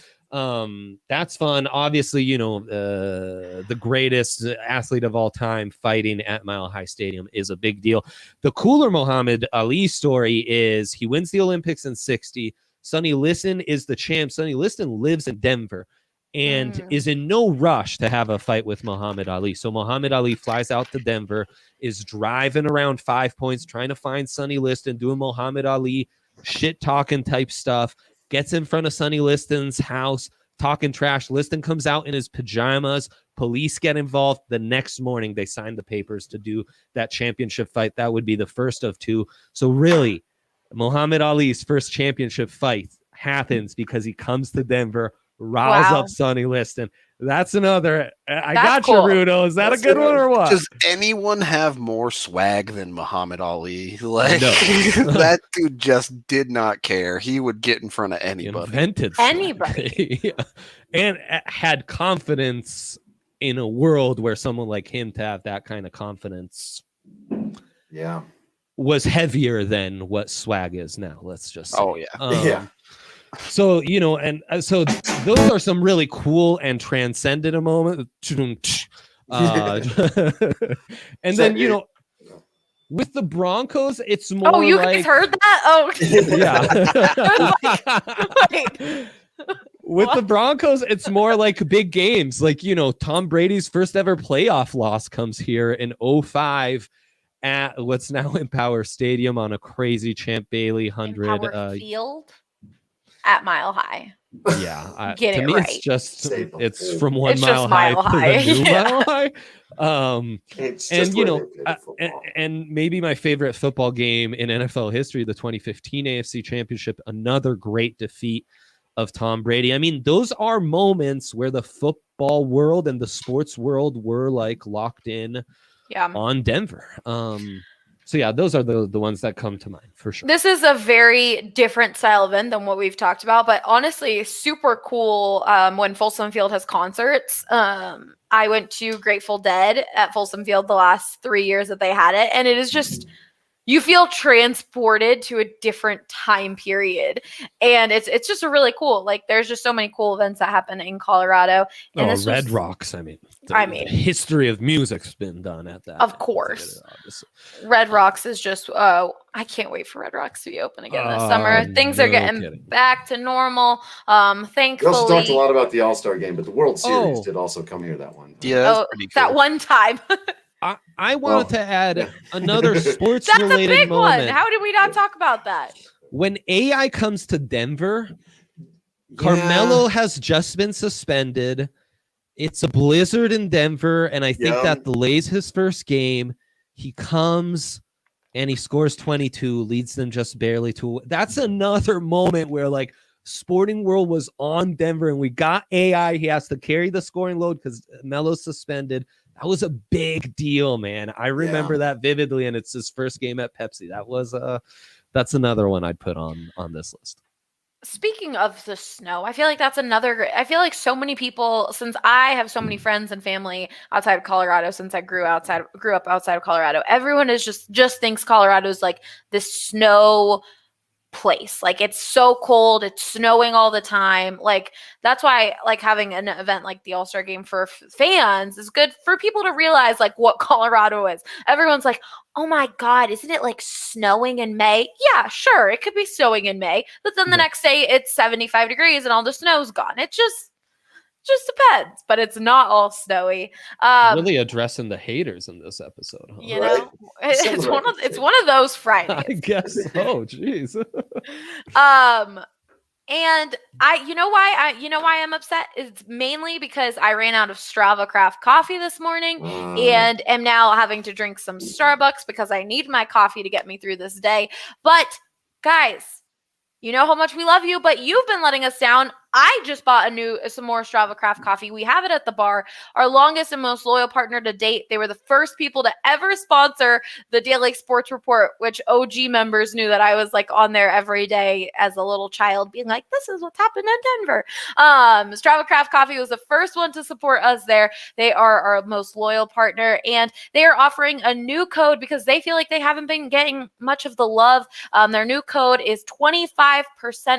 That's fun. Obviously, the greatest athlete of all time fighting at Mile High Stadium is a big deal. The cooler Muhammad Ali story is he wins the Olympics in 60. Sonny Liston is the champ. Sonny Liston lives in Denver and is in no rush to have a fight with Muhammad Ali. So Muhammad Ali flies out to Denver, is driving around 5 Points, trying to find Sonny Liston, doing Muhammad Ali shit talking type stuff, gets in front of Sonny Liston's house, talking trash. Liston comes out in his pajamas. Police get involved. The next morning, they sign the papers to do that championship fight. That would be the first of two. So really, Muhammad Ali's first championship fight happens because he comes to Denver, riles up Sonny Liston. That's another. I got you, Rudo. Is that a good one or what? Does anyone have more swag than Muhammad Ali? Like, No. That dude just did not care. He would get in front of anybody. Invented anybody. Yeah. And had confidence in a world where someone like him to have that kind of confidence was heavier than what swag is now. Let's just say. Oh, yeah. Yeah. So, so those are some really cool and transcendent moments. And then, with the Broncos, it's more Oh, you like... guys heard that? Oh, yeah. With the Broncos, it's more like big games. Like, Tom Brady's first ever playoff loss comes here in 05 at what's now Empower Stadium on a crazy Champ Bailey 100. Empower Field at Mile High. Yeah. Get to it me, right. it's from one It's mile just high Mile to High. the new Yeah. Mile High. It's And, just where they play football. and maybe my favorite football game in NFL history, the 2015 AFC Championship, another great defeat of Tom Brady. I mean, those are moments where the football world and the sports world were like locked in on Denver. So yeah, those are the ones that come to mind for sure. This is a very different style event than what we've talked about, but honestly, super cool when Folsom Field has concerts. I went to Grateful Dead at Folsom Field the last 3 years that they had it, and it is just, you feel transported to a different time period, and it's just a really cool. Like, there's just so many cool events that happen in Colorado. And Red Rocks. I mean, the history of music's been done at that. Of course, Red Rocks is just. I can't wait for Red Rocks to be open again this summer. Things are getting back to normal. Thankfully, we also talked a lot about the All-Star game, but the World Series did also come here that one time. Yeah, that's pretty cool. That one time. I wanted to add another sports That's related a big moment. one. How did we not talk about that? When AI comes to Denver, Carmelo has just been suspended. It's a blizzard in Denver, and I think that delays his first game. He comes and he scores 22, leads them just barely to. That's another moment where like Sporting World was on Denver, and we got AI. He has to carry the scoring load because Melo's suspended. That was a big deal, man. I remember that vividly, and it's his first game at Pepsi. That's another one I'd put on this list. Speaking of the snow, I feel like that's another. I feel like so many people, since I have so many friends and family outside of Colorado, since I grew up outside of Colorado, everyone is just thinks Colorado is like this snow place. Like, it's so cold, it's snowing all the time. Like, that's why like having an event like the All-Star game for fans is good for people to realize like what Colorado is. Everyone's like, oh my God, isn't it like snowing in May? Yeah, sure, it could be snowing in May, but then the next day it's 75 degrees and all the snow's gone. It just depends, but it's not all snowy. Really addressing the haters in this episode, huh? You know, it's one of those Fridays. I guess so. Jeez. And you know why I'm upset? It's mainly because I ran out of Strava craft coffee this morning and am now having to drink some Starbucks because I need my coffee to get me through this day. But guys, you know how much we love you, but you've been letting us down. I just bought some more Strava Craft coffee. We have it at the bar. Our longest and most loyal partner to date. They were the first people to ever sponsor the Daily Sports Report, which OG members knew that I was like on there every day as a little child being like, this is what's happened in Denver. Strava Craft Coffee was the first one to support us there. They are our most loyal partner, and they are offering a new code because they feel like they haven't been getting much of the love. Their new code is 25%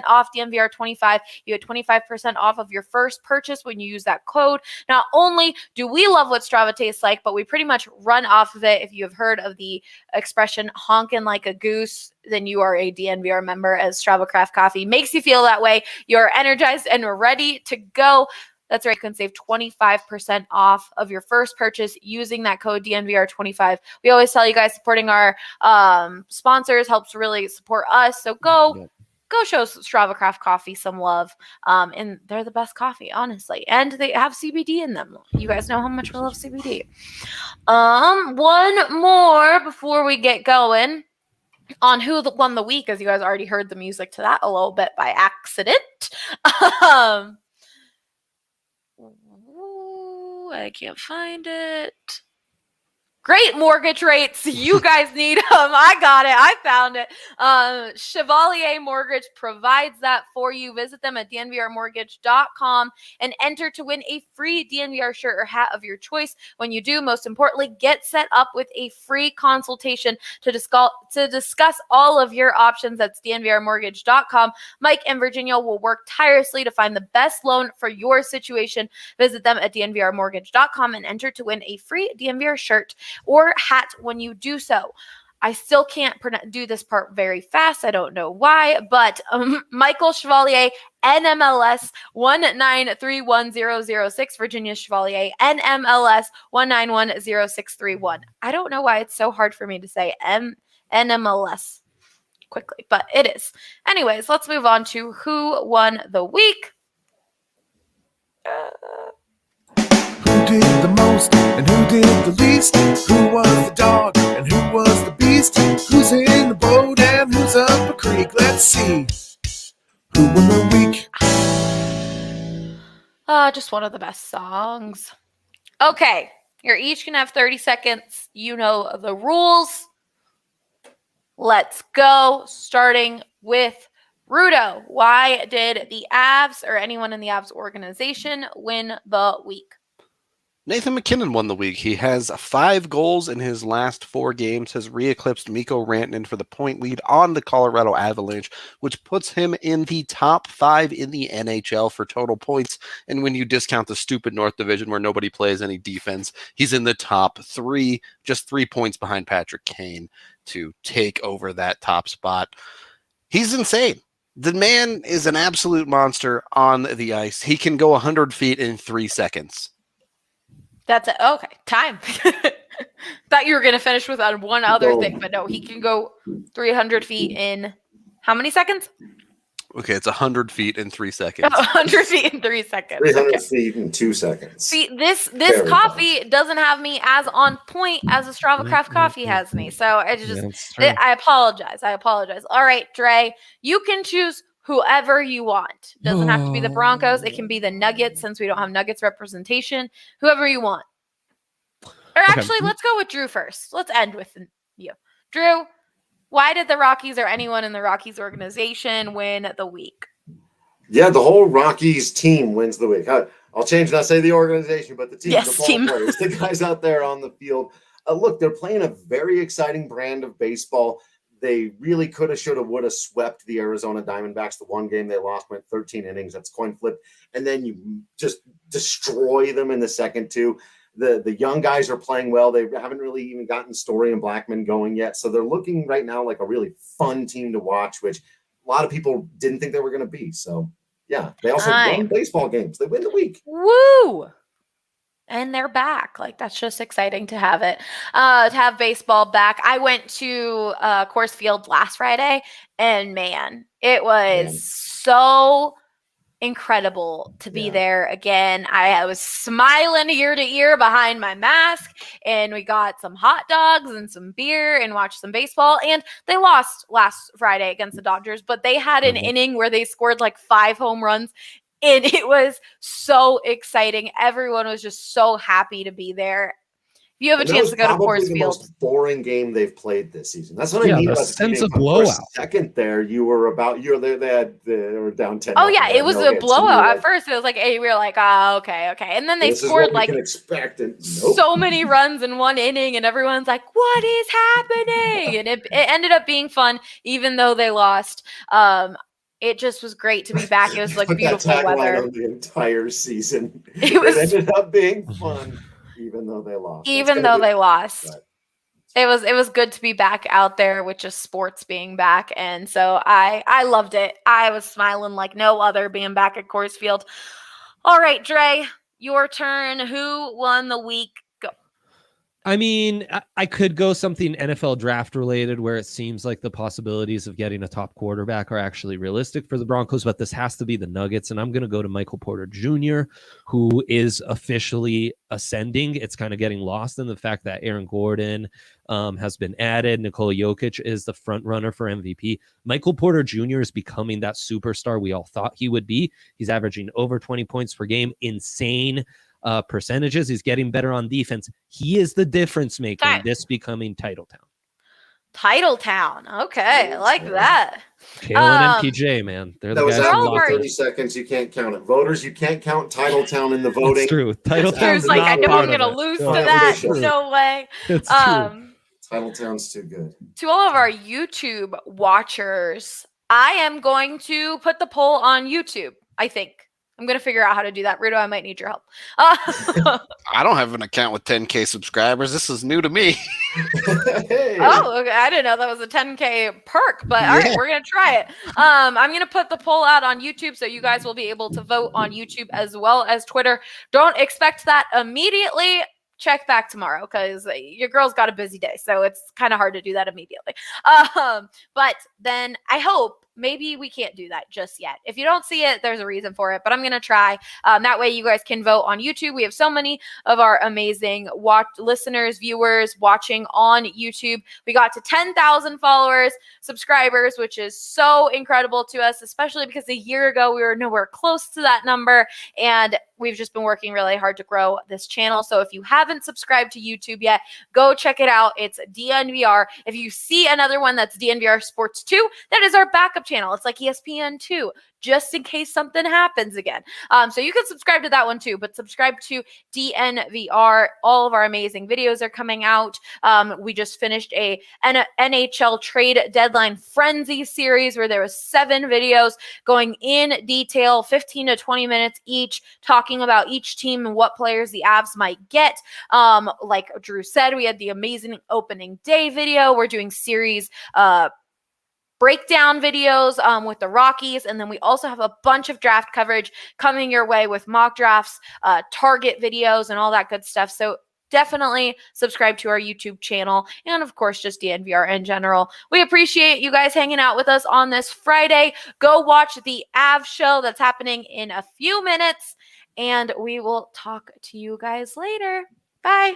off, DNVR 25. You get 25% off of your first purchase when you use that code. Not only do we love what Strava tastes like, but we pretty much run off of it. If you have heard of the expression honking like a goose, then you are a DNVR member, as Strava Craft Coffee makes you feel that way. You're energized and ready to go. That's right. You can save 25% off of your first purchase using that code DNVR25. We always tell you guys supporting our sponsors helps really support us. So go show Strava Craft Coffee some love. And they're the best coffee, honestly. And they have CBD in them. You guys know how much we love CBD. One more before we get going on who won the week, as you guys already heard the music to that a little bit by accident. I can't find it. Great mortgage rates. You guys need them. I got it. I found it. Chevalier Mortgage provides that for you. Visit them at DNVRmortgage.com and enter to win a free DNVR shirt or hat of your choice. When you do, most importantly, get set up with a free consultation to discuss all of your options. That's DNVRmortgage.com. Mike and Virginia will work tirelessly to find the best loan for your situation. Visit them at DNVRmortgage.com and enter to win a free DNVR shirt or hat when you do so. I still can't do this part very fast. I don't know why, but Michael Chevalier, NMLS 1931006, Virginia Chevalier, NMLS 1910631. I don't know why it's so hard for me to say NMLS quickly, but it is. Anyways, let's move on to who won the week. Who did the most and who did the least? Who was the dog and who was the beast? Who's in the boat and who's up a creek? Let's see. Who won the week? Just one of the best songs. Okay, you're each gonna have 30 seconds. You know the rules. Let's go. Starting with Rudo. Why did the Avs or anyone in the Avs organization win the week? Nathan McKinnon won the week. He has 5 goals in his last 4 games, has re-eclipsed Mikko Rantanen for the point lead on the Colorado Avalanche, which puts him in the top 5 in the NHL for total points. And when you discount the stupid North Division where nobody plays any defense, he's in the top 3, just 3 points behind Patrick Kane to take over that top spot. He's insane. The man is an absolute monster on the ice. He can go 100 feet in 3 seconds. That's it. Okay, time. Thought you were going to finish with one other thing, but no, he can go 300 feet in how many seconds? Okay, it's 100 feet in 3 seconds. 100 feet in 3 seconds. 300 feet in 2 seconds. See, this coffee doesn't have me as on point as a Strava Craft coffee has me. So I apologize. All right, Dre, you can choose whoever you want. Doesn't have to be the Broncos. It can be the Nuggets since we don't have Nuggets representation. Whoever you want. Or actually, let's go with Drew first. Let's end with you. Drew, why did the Rockies or anyone in the Rockies organization win the week? Yeah, the whole Rockies team wins the week. I'll change, not say the organization, but the team, yes, the ball team. players, the guys out there on the field. Look, they're playing a very exciting brand of baseball. They really could have, should have, would have swept the Arizona Diamondbacks. The one game they lost went 13 innings. That's coin flip. And then you just destroy them in the second two. The young guys are playing well. They haven't really even gotten Story and Blackman going yet. So they're looking right now like a really fun team to watch, which a lot of people didn't think they were going to be. So, yeah, they also won baseball games. They win the week. Woo! And they're back. Like, that's just exciting to have it, to have baseball back. I went to Coors Field last Friday, and man, it was so incredible to be there again. I was smiling ear to ear behind my mask, and we got some hot dogs and some beer and watched some baseball. And they lost last Friday against the Dodgers, but they had an inning where they scored like 5 home runs. And it was so exciting. Everyone was just so happy to be there. If you have a chance to go to Coors Field, most boring game they've played this season. That's what I mean about the sense of blowout. Second, there they were down 10. Oh yeah, it was a blowout. At first, it was like, hey, we were like, okay, and then they scored like so many runs in one inning, and everyone's like, what is happening? And it ended up being fun, even though they lost. It just was great to be back. It was like beautiful weather. On the entire season. It ended up being fun, even though they lost. It was good to be back out there with just sports being back. And so I loved it. I was smiling like no other being back at Coors Field. All right, Dre, your turn. Who won the week? Go. I mean, I could go something NFL draft related where it seems like the possibilities of getting a top quarterback are actually realistic for the Broncos, but this has to be the Nuggets. And I'm going to go to Michael Porter Jr., who is officially ascending. It's kind of getting lost in the fact that Aaron Gordon has been added. Nikola Jokic is the front runner for MVP. Michael Porter Jr. is becoming that superstar we all thought he would be. He's averaging over 20 points per game. Insane percentages. He's getting better on defense. He is the difference maker in this becoming Titletown. Okay, I like that. Kalen and PJ, man. They're the guys. That was 30 seconds. You can't count it. Voters, you can't count Titletown in the voting. It's true. Titletown's like, I know I'm going to lose to that. No way. It's true. Titletown's too good. To all of our YouTube watchers, I am going to put the poll on YouTube, I think. I'm going to figure out how to do that. Rudo, I might need your help. I don't have an account with 10K subscribers. This is new to me. Hey. Oh, okay. I didn't know that was a 10K perk, but all right, we're going to try it. I'm going to put the poll out on YouTube, so you guys will be able to vote on YouTube as well as Twitter. Don't expect that immediately. Check back tomorrow because your girl's got a busy day, so it's kind of hard to do that immediately. But then I hope maybe we can't do that just yet. If you don't see it, there's a reason for it, but I'm going to try. That way you guys can vote on YouTube. We have so many of our amazing listeners, viewers watching on YouTube. We got to 10,000 followers, subscribers, which is so incredible to us, especially because a year ago we were nowhere close to that number. And We've just been working really hard to grow this channel. So if you haven't subscribed to YouTube yet, go check it out. It's DNVR. If you see another one that's DNVR Sports 2, that is our backup channel. It's like ESPN 2, just in case something happens again. So you can subscribe to that one too, but subscribe to DNVR. All of our amazing videos are coming out. We just finished a NHL trade deadline frenzy series where there was 7 videos going in detail, 15 to 20 minutes each, talking about each team and what players the Avs might get. Like Drew said, we had the amazing opening day video. We're doing series breakdown videos with the Rockies, and then we also have a bunch of draft coverage coming your way with mock drafts, target videos, and all that good stuff. So definitely subscribe to our YouTube channel, and of course, just DNVR in general. We appreciate you guys hanging out with us on this Friday. Go watch the Av show that's happening in a few minutes, and we will talk to you guys later. Bye.